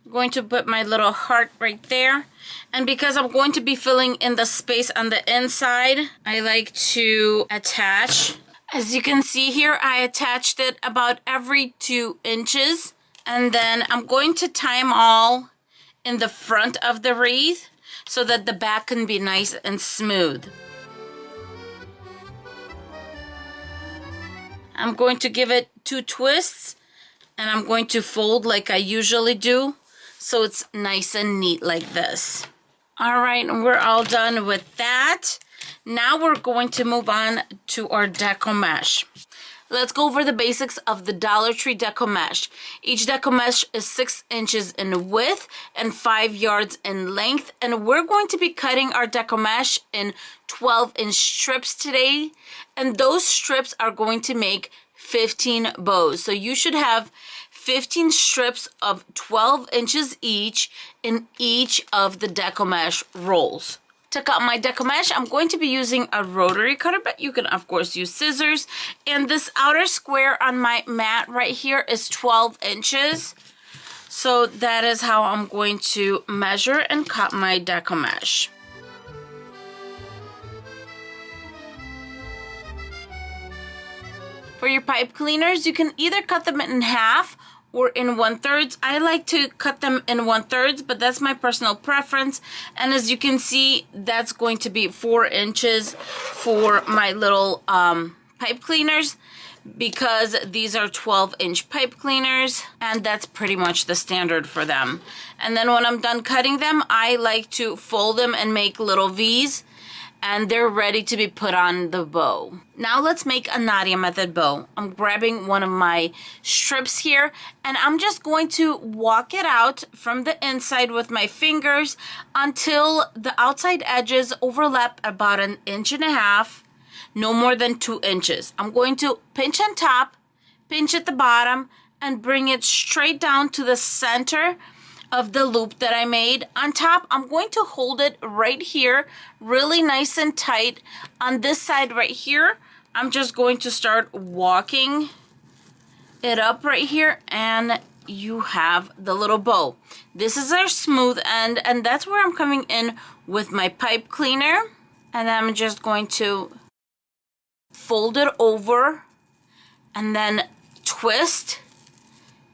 S1: I'm going to put my little heart right there. And because I'm going to be filling in the space on the inside, I like to attach. As you can see here, I attached it about every 2 inches. And then I'm going to tie them all in the front of the wreath so that the back can be nice and smooth. I'm going to give it 2 twists, and I'm going to fold like I usually do, so it's nice and neat like this. All right, and we're all done with that. Now we're going to move on to our deco mesh. Let's go over the basics of the Dollar Tree deco mesh. Each deco mesh is 6 inches in width and 5 yards in length. And we're going to be cutting our deco mesh in 12-inch strips today. And those strips are going to make 15 bows. So you should have 15 strips of 12 inches each in each of the deco mesh rolls. To cut my deco mesh, I'm going to be using a rotary cutter, but you can of course use scissors. And this outer square on my mat right here is 12 inches. So that is how I'm going to measure and cut my deco mesh. For your pipe cleaners, you can either cut them in half or in 1/3. I like to cut them in 1/3, but that's my personal preference. And as you can see, that's going to be 4 inches for my little pipe cleaners, because these are 12-inch pipe cleaners, and that's pretty much the standard for them. And then when I'm done cutting them, I like to fold them and make little V's, and they're ready to be put on the bow. Now let's make a Nadia method bow. I'm grabbing one of my strips here, and I'm just going to walk it out from the inside with my fingers until the outside edges overlap about 1.5 inches, no more than 2 inches. I'm going to pinch on top, pinch at the bottom, and bring it straight down to the center of the loop that I made. On top, I'm going to hold it right here, really nice and tight. On this side right here, I'm just going to start walking it up right here, and you have the little bow. This is our smooth end, and that's where I'm coming in with my pipe cleaner. And I'm just going to fold it over and then twist,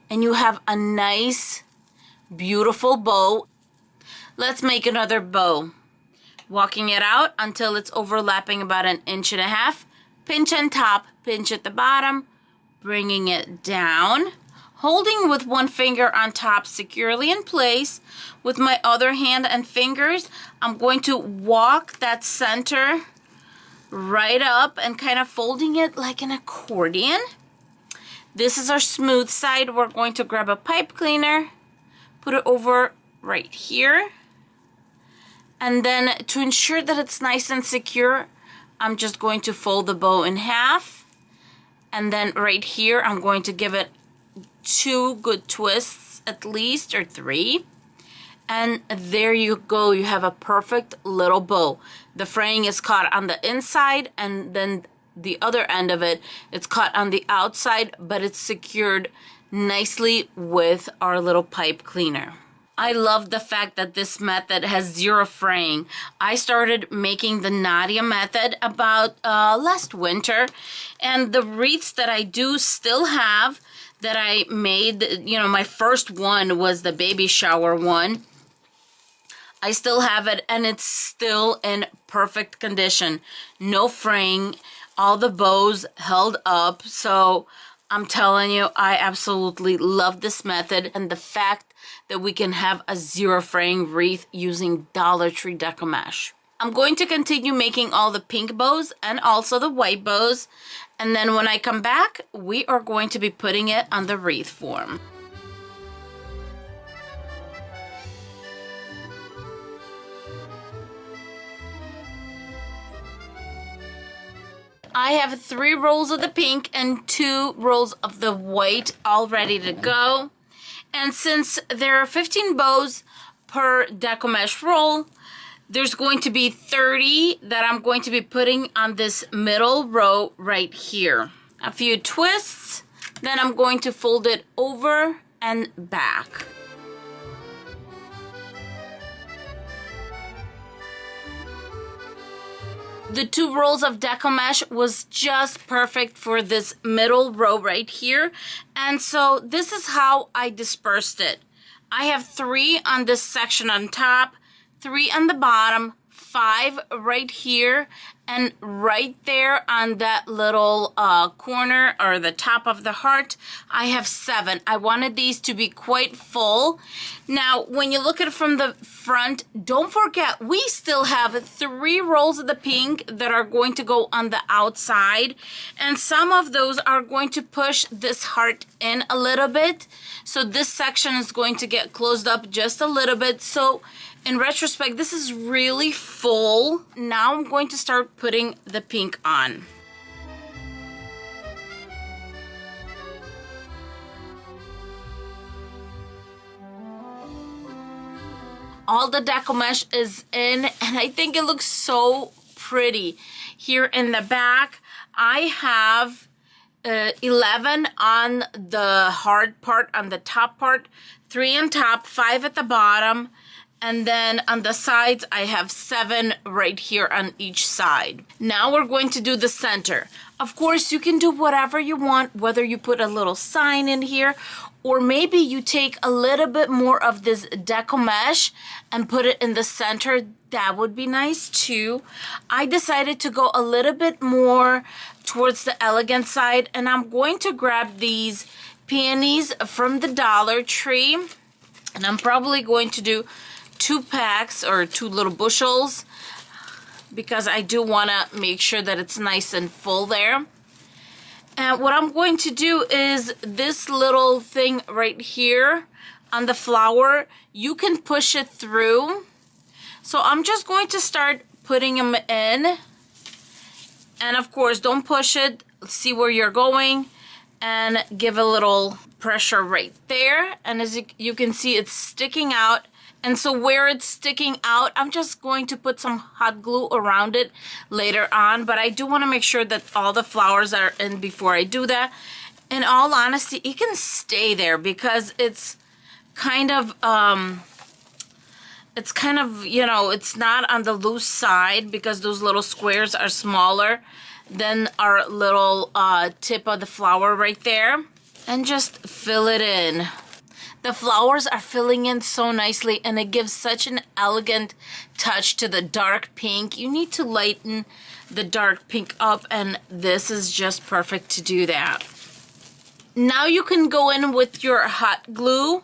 S1: and you have a nice beautiful bow. Let's make another bow. Walking it out until it's overlapping about 1.5 inches. Pinch on top, pinch at the bottom, bringing it down, holding with one finger on top securely in place. With my other hand and fingers, I'm going to walk that center right up and kind of folding it like an accordion. This is our smooth side. We're going to grab a pipe cleaner, put it over right here, and then to ensure that it's nice and secure, I'm just going to fold the bow in half, and then right here I'm going to give it 2 good twists at least, or 3, and there you go. You have a perfect little bow. The fraying is caught on the inside, and then the other end of it, it's caught on the outside, but it's secured nicely with our little pipe cleaner. I love the fact that this method has 0 fraying. I started making the Nadia method about last winter, and the wreaths that I do still have that I made, you know, my first one was the baby shower one. I still have it, and it's still in perfect condition. No fraying, all the bows held up. So I'm telling you, I absolutely love this method, and the fact that we can have a 0 fraying wreath using Dollar Tree deco mesh. I'm going to continue making all the pink bows and also the white bows, and then when I come back, we are going to be putting it on the wreath form. I have 3 rolls of the pink and 2 rolls of the white all ready to go. And since there are 15 bows per deco mesh roll, there's going to be 30 that I'm going to be putting on this middle row right here. A few twists, then I'm going to fold it over and back. The 2 rolls of deco mesh was just perfect for this middle row right here. And so this is how I dispersed it. I have 3 on this section on top, 3 on the bottom, 5 right here, and right there on that little corner or the top of the heart, I have 7. I wanted these to be quite full. Now, when you look at it from the front, don't forget, we still have 3 rolls of the pink that are going to go on the outside, and some of those are going to push this heart in a little bit. So this section is going to get closed up just a little bit. So in retrospect, this is really full. Now I'm going to start putting the pink on. All the deco mesh is in, and I think it looks so pretty. Here in the back, I have 11 on the hard part, on the top part, 3 on top, 5 at the bottom, and then on the sides I have 7 right here on each side. Now we're going to do the center. Of course, you can do whatever you want, whether you put a little sign in here, or maybe you take a little bit more of this deco mesh and put it in the center. That would be nice too. I decided to go a little bit more towards the elegant side, and I'm going to grab these peonies from the Dollar Tree, and I'm probably going to do 2 packs or 2 little bushels because I do want to make sure that it's nice and full there. And what I'm going to do is this little thing right here on the flower, you can push it through. So I'm just going to start putting them in. And of course, don't push it. See where you're going and give a little pressure right there. And as you can see, it's sticking out. And so where it's sticking out, I'm just going to put some hot glue around it later on. But I do want to make sure that all the flowers are in before I do that. In all honesty, it can stay there because it's kind of, you know, it's not on the loose side because those little squares are smaller than our little tip of the flower right there. And just fill it in. The flowers are filling in so nicely, and it gives such an elegant touch to the dark pink. You need to lighten the dark pink up, and this is just perfect to do that. Now you can go in with your hot glue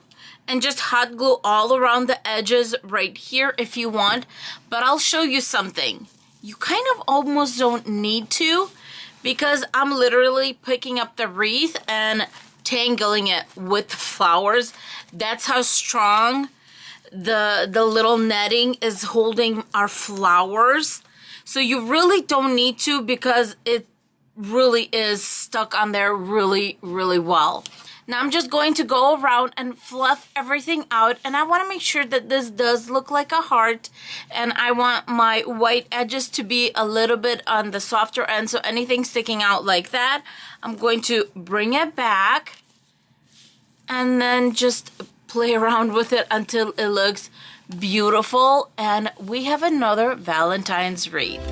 S1: and just hot glue all around the edges right here if you want. But I'll show you something. You kind of almost don't need to, because I'm literally picking up the wreath and tangling it with the flowers. That's how strong the little netting is holding our flowers. So you really don't need to, because it really is stuck on there really, really well. Now I'm just going to go around and fluff everything out, and I want to make sure that this does look like a heart, and I want my white edges to be a little bit on the softer end, so anything sticking out like that, I'm going to bring it back and then just play around with it until it looks beautiful, and we have another Valentine's wreath.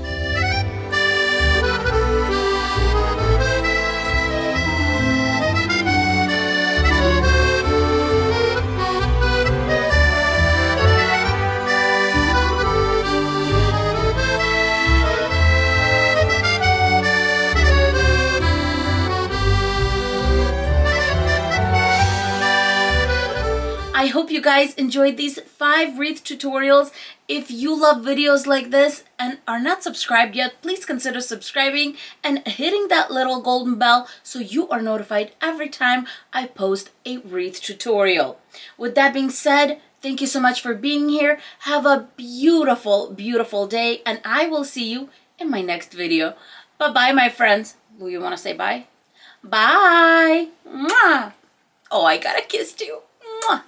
S1: I hope you guys enjoyed these 5 wreath tutorials. If you love videos like this and are not subscribed yet, please consider subscribing and hitting that little golden bell so you are notified every time I post a wreath tutorial. With that being said, thank you so much for being here. Have a beautiful, beautiful day, and I will see you in my next video. Bye-bye, my friends. Will you want to say bye? Bye. Mwah. Oh, I gotta kiss too. Mwah.